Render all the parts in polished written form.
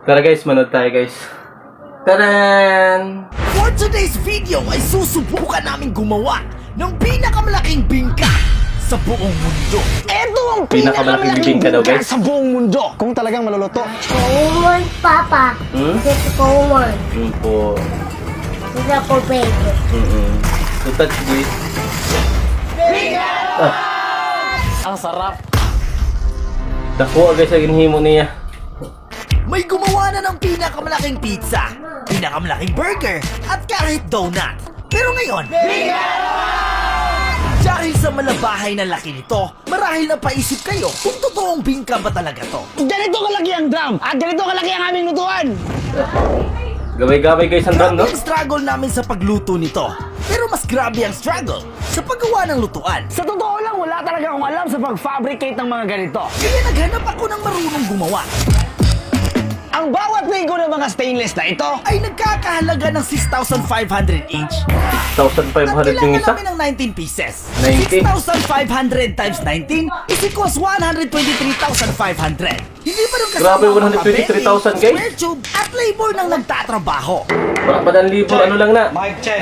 Tara guys, manood tayo guys. Taran! For today's video ay susubukan namin gumawa ng pinakamalaking bingka sa buong mundo. Ito ang Pinakamalaking bibingka daw, guys. sa buong mundo. Kung talagang maluluto. Common, Papa. It's common. Po. It's a potato. So touch this. Ang sarap. Dako guys, ang hinihimo niya. May gumawa na ng pinakamalaking pizza, pinakamalaking burger, at kahit donut. Pero ngayon, dahil sa malabahay na laki nito, marahil na paisip kayo kung totoong bingka ba talaga to. Ganito kalaki ang drum at ganito kalaki ang aming lutuan. Gabay-gabay guys ang drum, no? Grabe ang struggle namin sa pagluto nito. Pero mas grabe ang struggle sa paggawa ng lutuan. Sa totoo lang, wala talaga akong alam sa pag-fabricate ng mga ganito. Kaya naghanap ako ng marunong gumawa. Ang bawat ligo ng mga stainless na ito, Ay nagkakahalaga ng 6,500 each. 1,500 yung isa. Namin ng 19 pieces. 19? 6,500 times 19 is equals 123,500. Hindi pa rin kasama Grabe, ang mga 123,000 bedding, guys. square tube, at labor ng nagtatrabaho. Baka pa ng libor, ano lang na? Mic check.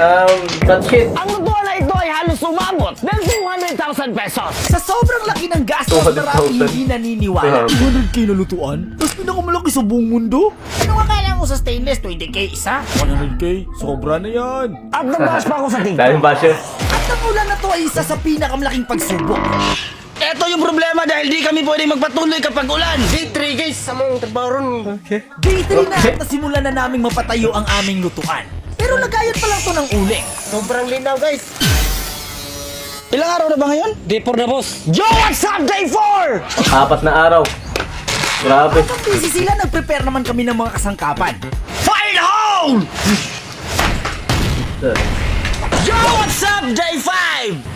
Flat sheet. ang lutuan na ito ay halos umabot ng 200,000 pesos. Sa sobrang laki ng gastos, 200,000. marami hindi naniniwala. 200k na lutuan? Tapos pinakamalaki sa buong mundo? Ano akala mo sa stainless? 20k isa? 100k? Sobra na yan. At nabas pa ako sa Daming TikTok. basher. At ang ulan na to ay isa sa pinakamalaking pagsubok. Ito yung problema dahil di kami pwede magpatuloy kapag ulan. Day 3 guys, sa mga trabaho ron. Day 3 na at nasimulan na naming mapatayo ang aming lutuan. Pero lagayan pa lang to ng uling. Sobrang linaw guys. Ilang araw na ba ngayon? Day 4 na boss. Yo, what's up, day 4? 4 na araw. Grabe. At ang busy sila, nag-prepare naman kami ng mga kasangkapan. Fire in the hole! Yo, what's up, day 5?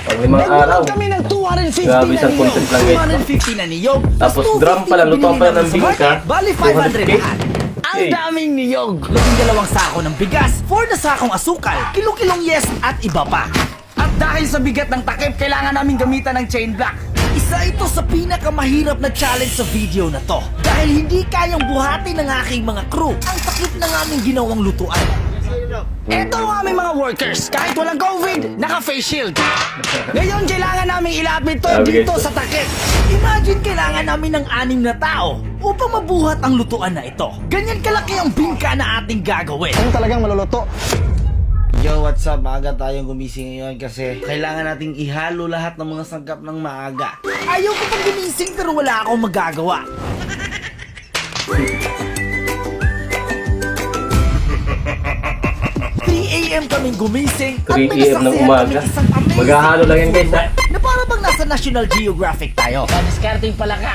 Pag 5 araw. Nagluto kami ng 250 Grabe, na isang content niyog. lang guys. 250 na niyog. Tapos 250 drum pa lang, na lutuan pa lang ng binili namin sa bingka. market. Bali 500 200K. lahat. Ang daming niyog. 12 sako ng bigas, 4 na sakong asukal, kilo-kilong yes at iba pa. At dahil sa bigat ng takip, kailangan namin gamitan ng chain block. Isa ito sa pinakamahirap na challenge sa video na to. Dahil hindi kayang buhatin ng aking mga crew ang takip ng aming ginawang lutuan. Ito ang aming mga workers. Kahit walang COVID, naka-face shield. Ngayon, kailangan namin ilapit to Sabi dito guys. sa takip. Imagine kailangan namin ng 6 na tao upang mabuhat ang lutuan na ito. Ganyan kalaki ang bingka na ating gagawin. Kung talagang maluluto. Yo, what's up? Maaga tayong gumising ngayon kasi kailangan nating ihalo lahat ng mga sangkap ng maaga. Ayaw ko pang gumising pero wala akong magagawa. AM kaming gumising 3 AM ng umaga. Maghahalo lang yan guys, ha? na para bang nasa National Geographic tayo. Discarding pala ka.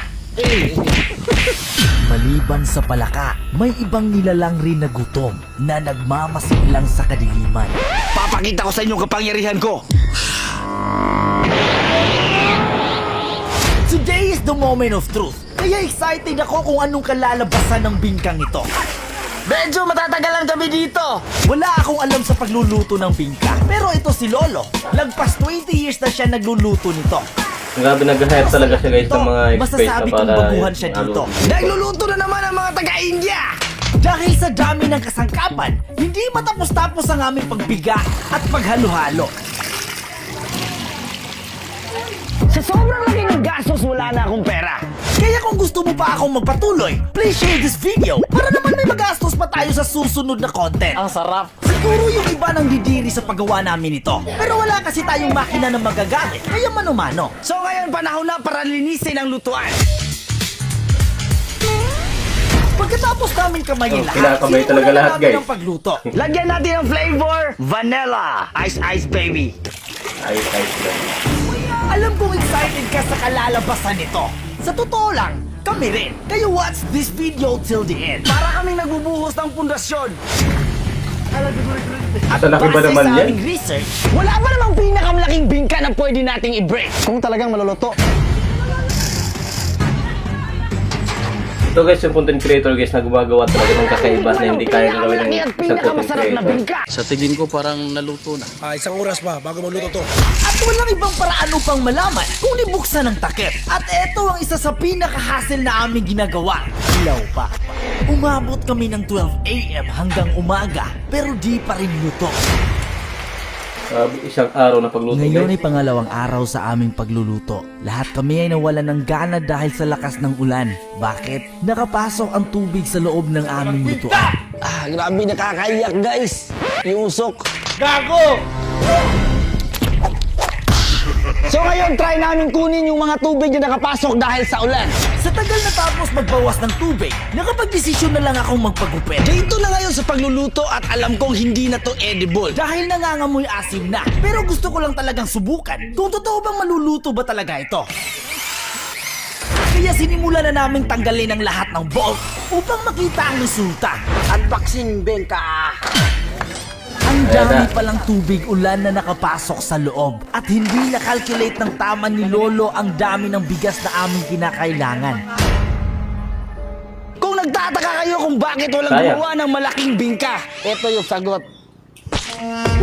Maliban sa palaka, may ibang nilalang rin na gutom na nagmamasiglang sa kadiliman. Papakita ko sa inyo kapangyarihan ko. Today is the moment of truth. Kaya excited ako kung anong kalalabasan ng bingkang ito. Medyo matatagalan kami dito. Wala akong alam sa pagluluto ng bingka. Pero ito si Lolo. Lagpas 20 years na siya nagluluto nito. Grabe, nag-hype talaga siya guys ng mga experts Masasabi kong para baguhan siya dito. Nagluluto na naman ang mga taga-India. Dahil sa dami ng kasangkapan, hindi matapos-tapos ang aming pagbiga at paghalo-halo. Sa sobrang laki ng gastos, wala na akong pera. Kaya kung gusto mo pa akong magpatuloy, please share this video para naman may magastos pa tayo sa susunod na content. Ang sarap. Siguro yung iba nang didiri sa paggawa namin ito. Pero wala kasi tayong makina na magagamit, kaya mano-mano. So ngayon, panahon na para linisin ang lutuan. Pagkatapos namin kamayin Oh, lahat, kinakamay talaga sinimulan lahat, namin guys. ang pagluto. Lagyan natin ng flavor, vanilla, ice baby. Ay, lang. Alam kong excited ka sa kalalabasan nito. Sa totoo lang, kami rin. Kaya watch this video till the end. Para kaming nagbubuhos ng pundasyon. Sa laki ba Base naman sa yan? aming research, Wala ba namang pinakamalaking bingka na pwede nating i-break? Kung talagang maluluto. Ito guys, yung content creator guys na gumagawa talaga ng kakaiba na hindi kaya gawin ng isang content creator. Sa tingin ko parang naluto na. Isang oras pa bago magluto to. At walang ibang paraan upang malaman kung libuksan ng takip. At eto ang isa sa pinaka-hassle na aming ginagawa. Ilaw pa. Umabot kami ng 12 AM hanggang umaga pero di pa rin luto. Isang araw na pagluto Ngayon ay guys. pangalawang araw sa aming pagluluto. Lahat kami ay nawalan ng gana dahil sa lakas ng ulan. Bakit? Nakapasok ang tubig sa loob ng aming lutuan. Grabe nakakaiyak guys. Yung usok. Gago! So ngayon, try namin kunin yung mga tubig na nakapasok dahil sa ulan. Sa tagal na tapos magbawas ng tubig, nakapag-desisyon na lang akong magpagupit. Dito na ngayon sa pagluluto at alam kong hindi na to edible. Dahil nangangamoy asim na. Pero gusto ko lang talagang subukan kung totoo bang maluluto ba talaga ito. Kaya sinimula na naming tanggalin ang lahat ng bolt upang makita ang resulta. Unboxing bengka. Ang dami palang tubig ulan na nakapasok sa loob at hindi na-calculate ng tama ni Lolo ang dami ng bigas na aming kinakailangan. Kung nagtataka kayo kung bakit walang Sayang. gumawa ng malaking bingka, ito yung sagot.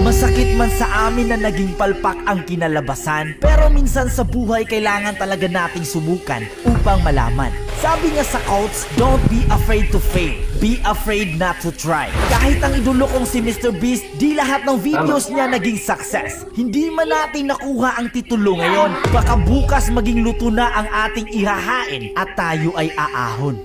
Masakit man sa amin na naging palpak ang kinalabasan, pero minsan sa buhay kailangan talaga nating subukan upang malaman. Sabi nga sa quotes, don't be afraid to fail. Be afraid not to try. Kahit ang idolo kong si Mr. Beast, di lahat ng videos niya naging success. Hindi man natin nakuha ang titulo ngayon, baka bukas maging luto na ang ating ihahain at tayo ay aahon.